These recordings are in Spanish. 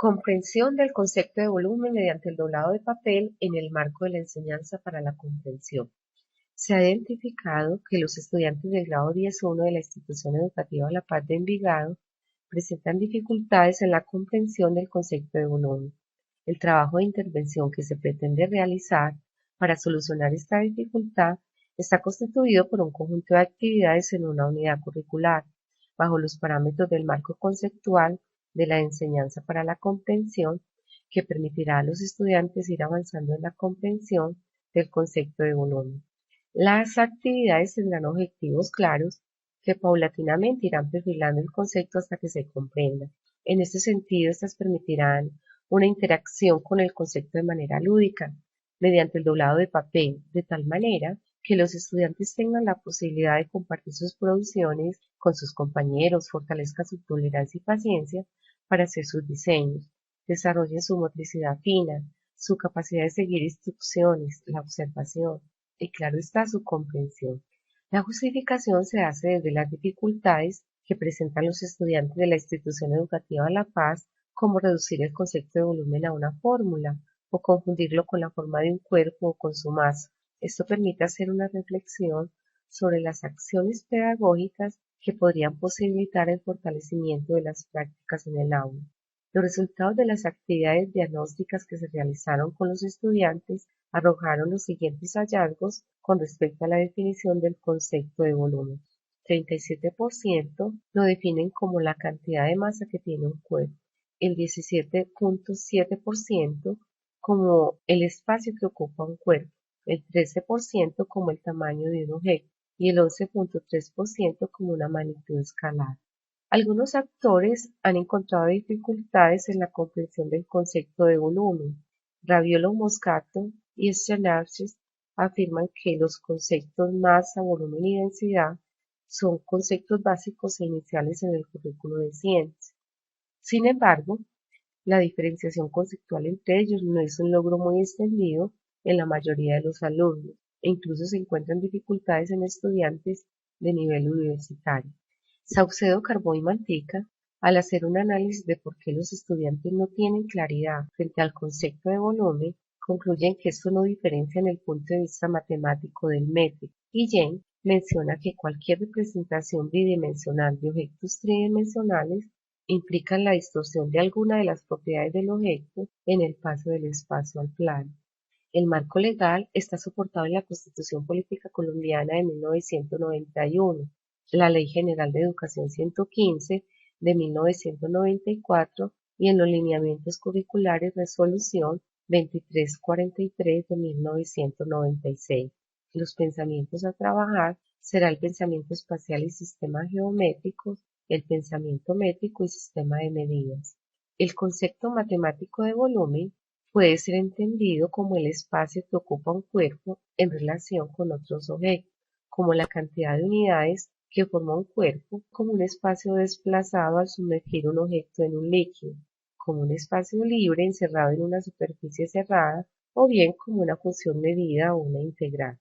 Comprensión del concepto de volumen mediante el doblado de papel en el marco de la enseñanza para la comprensión. Se ha identificado que los estudiantes del grado 10.1 de la Institución Educativa La Paz de Envigado presentan dificultades en la comprensión del concepto de volumen. El trabajo de intervención que se pretende realizar para solucionar esta dificultad está constituido por un conjunto de actividades en una unidad curricular, bajo los parámetros del marco conceptual de la enseñanza para la comprensión, que permitirá a los estudiantes ir avanzando en la comprensión del concepto de volumen. Las actividades tendrán objetivos claros que paulatinamente irán perfilando el concepto hasta que se comprenda. En este sentido, estas permitirán una interacción con el concepto de manera lúdica, mediante el doblado de papel, de tal manera que los estudiantes tengan la posibilidad de compartir sus producciones con sus compañeros, fortalezcan su tolerancia y paciencia para hacer sus diseños, desarrollen su motricidad fina, su capacidad de seguir instrucciones, la observación y, claro está, su comprensión. La justificación se hace desde las dificultades que presentan los estudiantes de la institución educativa La Paz, como reducir el concepto de volumen a una fórmula o confundirlo con la forma de un cuerpo o con su masa. Esto permite hacer una reflexión sobre las acciones pedagógicas que podrían posibilitar el fortalecimiento de las prácticas en el aula. Los resultados de las actividades diagnósticas que se realizaron con los estudiantes arrojaron los siguientes hallazgos con respecto a la definición del concepto de volumen. 37% lo definen como la cantidad de masa que tiene un cuerpo, el 17.7% como el espacio que ocupa un cuerpo, el 13% como el tamaño de un objeto y el 11.3% como una magnitud escalar. Algunos actores han encontrado dificultades en la comprensión del concepto de volumen. Raviolo Moscato y Steinarcis afirman que los conceptos masa, volumen y densidad son conceptos básicos e iniciales en el currículo de ciencias. Sin embargo, la diferenciación conceptual entre ellos no es un logro muy extendido en la mayoría de los alumnos, e incluso se encuentran dificultades en estudiantes de nivel universitario. Saucedo, Carbó y Mantica, al hacer un análisis de por qué los estudiantes no tienen claridad frente al concepto de volumen, concluyen que esto no diferencia en el punto de vista matemático del métrico. Guillén menciona que cualquier representación bidimensional de objetos tridimensionales implican la distorsión de alguna de las propiedades del objeto en el paso del espacio al plano. El marco legal está soportado en la Constitución Política Colombiana de 1991, la Ley General de Educación 115 de 1994 y en los lineamientos curriculares Resolución 2343 de 1996. Los pensamientos a trabajar será el pensamiento espacial y sistemas geométricos, el pensamiento métrico y sistema de medidas. El concepto matemático de volumen puede ser entendido como el espacio que ocupa un cuerpo en relación con otros objetos, como la cantidad de unidades que forma un cuerpo, como un espacio desplazado al sumergir un objeto en un líquido, como un espacio libre encerrado en una superficie cerrada, o bien como una función medida o una integral.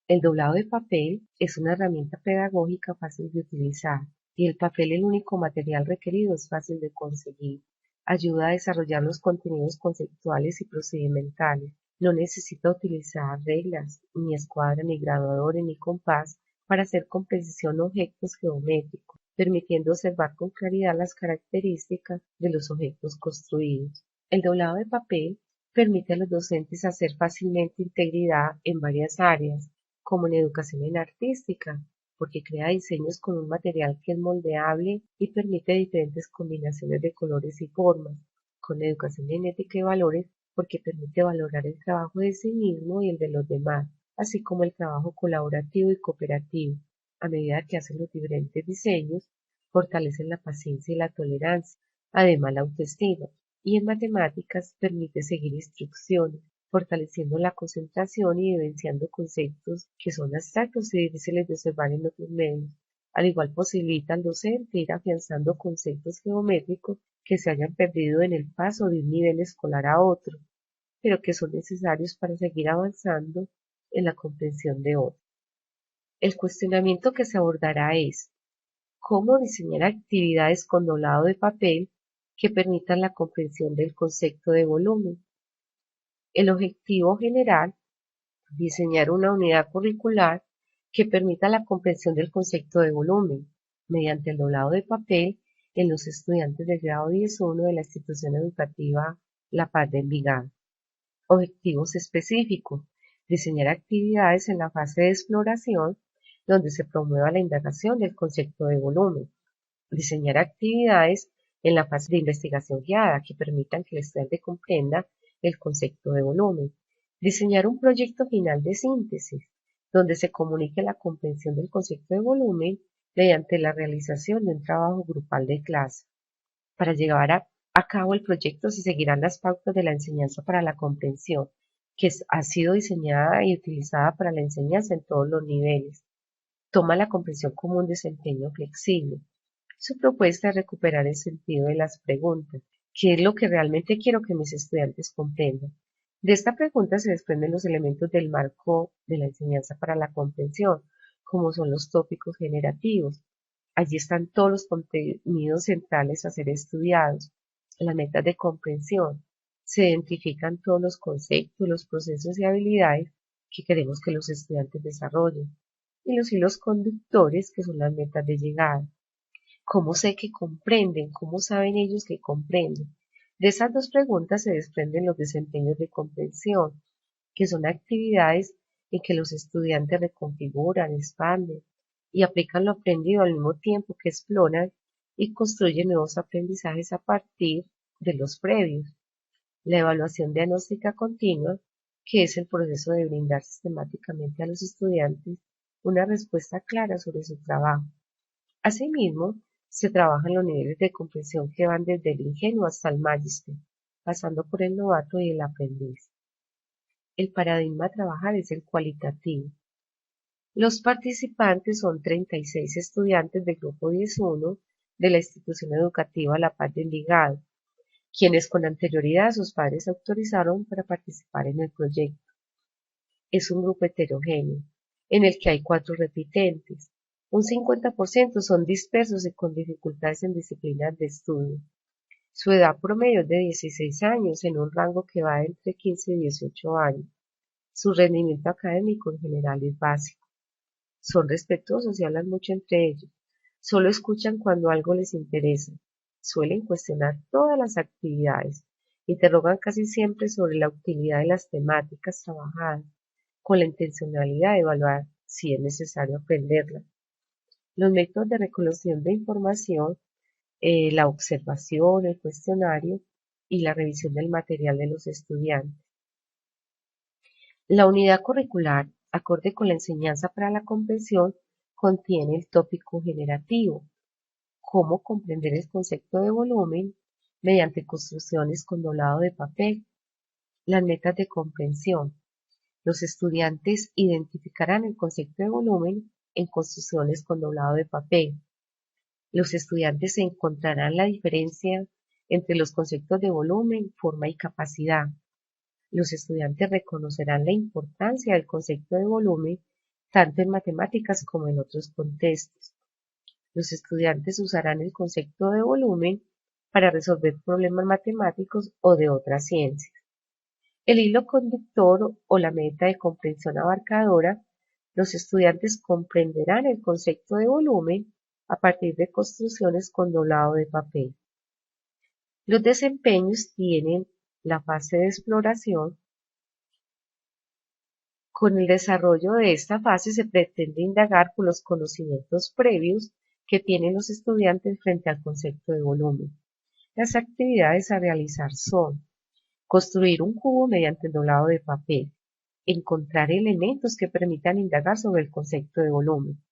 El doblado de papel es una herramienta pedagógica fácil de utilizar y el papel, el único material requerido, es fácil de conseguir. Ayuda a desarrollar los contenidos conceptuales y procedimentales. No necesita utilizar reglas, ni escuadra, ni graduadores, ni compás para hacer con precisión objetos geométricos, permitiendo observar con claridad las características de los objetos construidos. El doblado de papel permite a los docentes hacer fácilmente integridad en varias áreas, como en educación en artística, porque crea diseños con un material que es moldeable y permite diferentes combinaciones de colores y formas, con educación en ética y valores, porque permite valorar el trabajo de sí mismo y el de los demás, así como el trabajo colaborativo y cooperativo. A medida que hacen los diferentes diseños, fortalecen la paciencia y la tolerancia, además la autoestima, y en matemáticas permite seguir instrucciones, fortaleciendo la concentración y vivenciando conceptos que son abstractos y difíciles de observar en otros medios. Al igual posibilita al docente ir afianzando conceptos geométricos que se hayan perdido en el paso de un nivel escolar a otro, pero que son necesarios para seguir avanzando en la comprensión de otros. El cuestionamiento que se abordará es cómo diseñar actividades con doblado de papel que permitan la comprensión del concepto de volumen. El objetivo general, diseñar una unidad curricular que permita la comprensión del concepto de volumen mediante el doblado de papel en los estudiantes del grado 10.1 de la institución educativa La Paz de Envigado. Objetivos específicos: diseñar actividades en la fase de exploración donde se promueva la indagación del concepto de volumen. Diseñar actividades en la fase de investigación guiada que permitan que el estudiante comprenda el concepto de volumen. Diseñar un proyecto final de síntesis donde se comunique la comprensión del concepto de volumen mediante la realización de un trabajo grupal de clase. Para llevar a cabo el proyecto se seguirán las pautas de la enseñanza para la comprensión, que ha sido diseñada y utilizada para la enseñanza en todos los niveles. Toma la comprensión como un desempeño flexible. Su propuesta es recuperar el sentido de las preguntas. ¿Qué es lo que realmente quiero que mis estudiantes comprendan? De esta pregunta se desprenden los elementos del marco de la enseñanza para la comprensión, como son los tópicos generativos. Allí están todos los contenidos centrales a ser estudiados, las metas de comprensión. Se identifican todos los conceptos, los procesos y habilidades que queremos que los estudiantes desarrollen, y los hilos conductores, que son las metas de llegada. ¿Cómo sé que comprenden? ¿Cómo saben ellos que comprenden? De esas dos preguntas se desprenden los desempeños de comprensión, que son actividades en que los estudiantes reconfiguran, expanden y aplican lo aprendido al mismo tiempo que exploran y construyen nuevos aprendizajes a partir de los previos. La evaluación diagnóstica continua, que es el proceso de brindar sistemáticamente a los estudiantes una respuesta clara sobre su trabajo. Asimismo, se trabajan los niveles de comprensión que van desde el ingenuo hasta el magíster, pasando por el novato y el aprendiz. El paradigma a trabajar es el cualitativo. Los participantes son 36 estudiantes del grupo 10.1 de la institución educativa La Paz de Envigado, quienes con anterioridad sus padres autorizaron para participar en el proyecto. Es un grupo heterogéneo, en el que hay 4 repitentes. Un 50% son dispersos y con dificultades en disciplinas de estudio. Su edad promedio es de 16 años, en un rango que va entre 15 y 18 años. Su rendimiento académico en general es básico. Son respetuosos y hablan mucho entre ellos. Solo escuchan cuando algo les interesa. Suelen cuestionar todas las actividades. Interrogan casi siempre sobre la utilidad de las temáticas trabajadas, con la intencionalidad de evaluar si es necesario aprenderlas. Los métodos de recolección de información, la observación, el cuestionario y la revisión del material de los estudiantes. La unidad curricular, acorde con la enseñanza para la comprensión, contiene el tópico generativo, cómo comprender el concepto de volumen mediante construcciones con doblado de papel. Las metas de comprensión. Los estudiantes identificarán el concepto de volumen en construcciones con doblado de papel. Los estudiantes encontrarán la diferencia entre los conceptos de volumen, forma y capacidad. Los estudiantes reconocerán la importancia del concepto de volumen tanto en matemáticas como en otros contextos. Los estudiantes usarán el concepto de volumen para resolver problemas matemáticos o de otras ciencias. El hilo conductor o la meta de comprensión abarcadora. Los estudiantes comprenderán el concepto de volumen a partir de construcciones con doblado de papel. Los desempeños tienen la fase de exploración. Con el desarrollo de esta fase se pretende indagar por los conocimientos previos que tienen los estudiantes frente al concepto de volumen. Las actividades a realizar son: construir un cubo mediante el doblado de papel, encontrar elementos que permitan indagar sobre el concepto de volumen,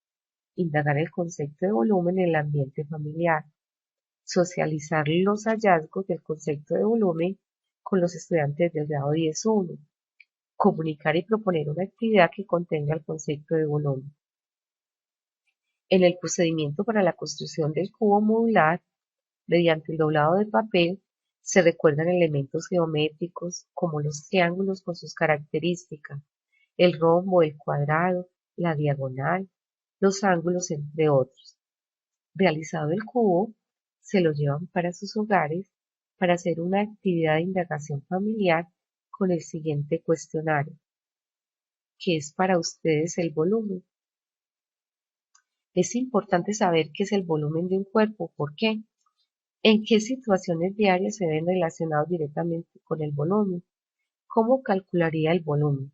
indagar el concepto de volumen en el ambiente familiar, socializar los hallazgos del concepto de volumen con los estudiantes del grado 10.1, comunicar y proponer una actividad que contenga el concepto de volumen. En el procedimiento para la construcción del cubo modular, mediante el doblado de papel, se recuerdan elementos geométricos como los triángulos con sus características, el rombo, el cuadrado, la diagonal, los ángulos, entre otros. Realizado el cubo, se lo llevan para sus hogares para hacer una actividad de indagación familiar con el siguiente cuestionario. ¿Qué es para ustedes el volumen? Es importante saber qué es el volumen de un cuerpo. ¿Por qué? ¿En qué situaciones diarias se ven relacionados directamente con el volumen? ¿Cómo calcularía el volumen?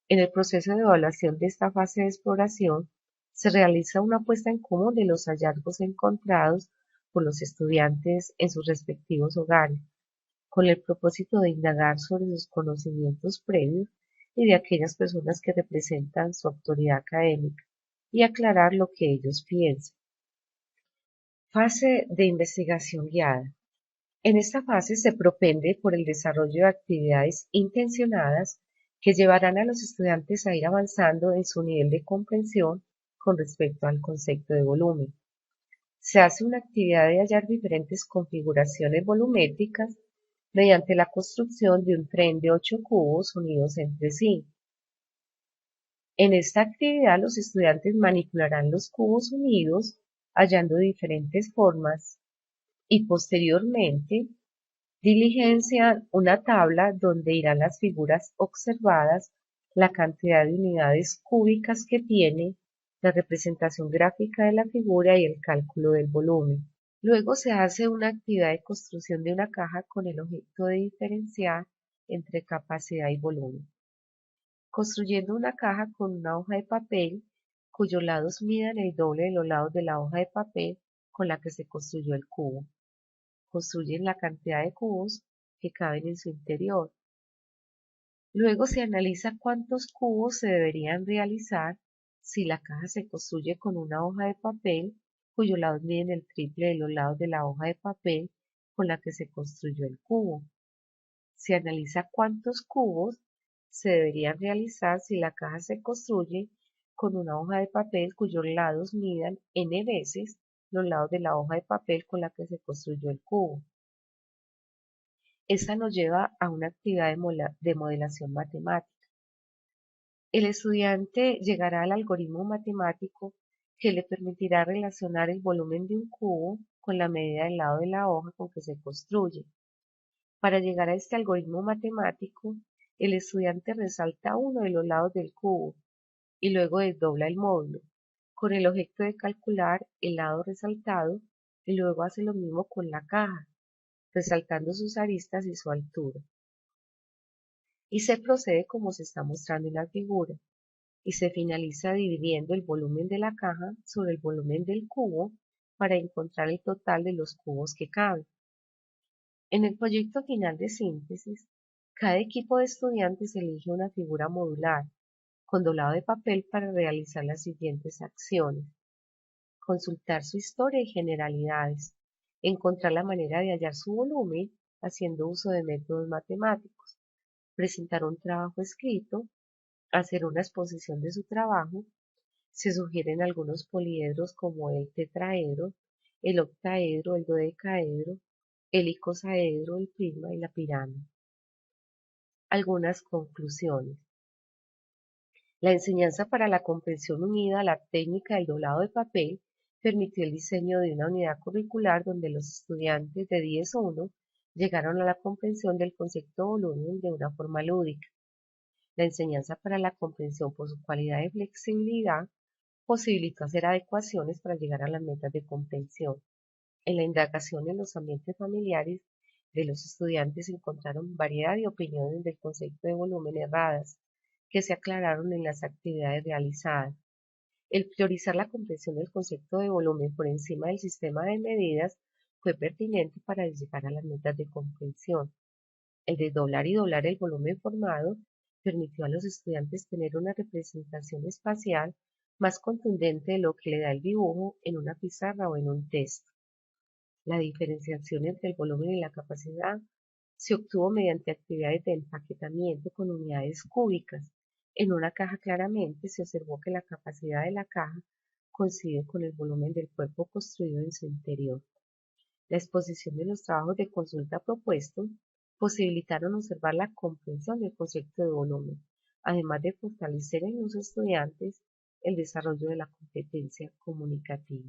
En el proceso de evaluación de esta fase de exploración, se realiza una puesta en común de los hallazgos encontrados por los estudiantes en sus respectivos hogares, con el propósito de indagar sobre sus conocimientos previos y de aquellas personas que representan su autoridad académica, y aclarar lo que ellos piensan. Fase de investigación guiada. En esta fase se propende por el desarrollo de actividades intencionadas que llevarán a los estudiantes a ir avanzando en su nivel de comprensión con respecto al concepto de volumen. Se hace una actividad de hallar diferentes configuraciones volumétricas mediante la construcción de un tren de 8 cubos unidos entre sí. En esta actividad los estudiantes manipularán los cubos unidos hallando diferentes formas y posteriormente diligencian una tabla donde irán las figuras observadas, la cantidad de unidades cúbicas que tiene, la representación gráfica de la figura y el cálculo del volumen. Luego se hace una actividad de construcción de una caja con el objeto de diferenciar entre capacidad y volumen. Construyendo una caja con una hoja de papel cuyos lados midan el doble de los lados de la hoja de papel con la que se construyó el cubo. Construyen la cantidad de cubos que caben en su interior. Luego se analiza cuántos cubos se deberían realizar si la caja se construye con una hoja de papel cuyos lados miden el triple de los lados de la hoja de papel con la que se construyó el cubo. Se analiza cuántos cubos se deberían realizar si la caja se construye con una hoja de papel cuyos lados midan n veces los lados de la hoja de papel con la que se construyó el cubo. Esta nos lleva a una actividad de modelación matemática. El estudiante llegará al algoritmo matemático que le permitirá relacionar el volumen de un cubo con la medida del lado de la hoja con que se construye. Para llegar a este algoritmo matemático, el estudiante resalta uno de los lados del cubo y luego desdobla el módulo, con el objeto de calcular el lado resaltado, y luego hace lo mismo con la caja, resaltando sus aristas y su altura. Y se procede como se está mostrando en la figura, y se finaliza dividiendo el volumen de la caja sobre el volumen del cubo para encontrar el total de los cubos que caben. En el proyecto final de síntesis, cada equipo de estudiantes elige una figura modular con doblado de papel para realizar las siguientes acciones: consultar su historia y generalidades, encontrar la manera de hallar su volumen haciendo uso de métodos matemáticos, presentar un trabajo escrito, hacer una exposición de su trabajo. Se sugieren algunos poliedros como el tetraedro, el octaedro, el dodecaedro, el icosaedro, el prisma y la pirámide. Algunas conclusiones. La enseñanza para la comprensión unida a la técnica del doblado de papel permitió el diseño de una unidad curricular donde los estudiantes de 10-1 llegaron a la comprensión del concepto de volumen de una forma lúdica. La enseñanza para la comprensión, por su cualidad de flexibilidad, posibilitó hacer adecuaciones para llegar a las metas de comprensión. En la indagación en los ambientes familiares de los estudiantes se encontraron variedad de opiniones del concepto de volumen erradas, que se aclararon en las actividades realizadas. El priorizar la comprensión del concepto de volumen por encima del sistema de medidas fue pertinente para llegar a las metas de comprensión. El desdoblar y doblar el volumen formado permitió a los estudiantes tener una representación espacial más contundente de lo que le da el dibujo en una pizarra o en un texto. La diferenciación entre el volumen y la capacidad se obtuvo mediante actividades de empaquetamiento con unidades cúbicas. En una caja claramente se observó que la capacidad de la caja coincide con el volumen del cuerpo construido en su interior. La exposición de los trabajos de consulta propuestos posibilitaron observar la comprensión del concepto de volumen, además de fortalecer en los estudiantes el desarrollo de la competencia comunicativa.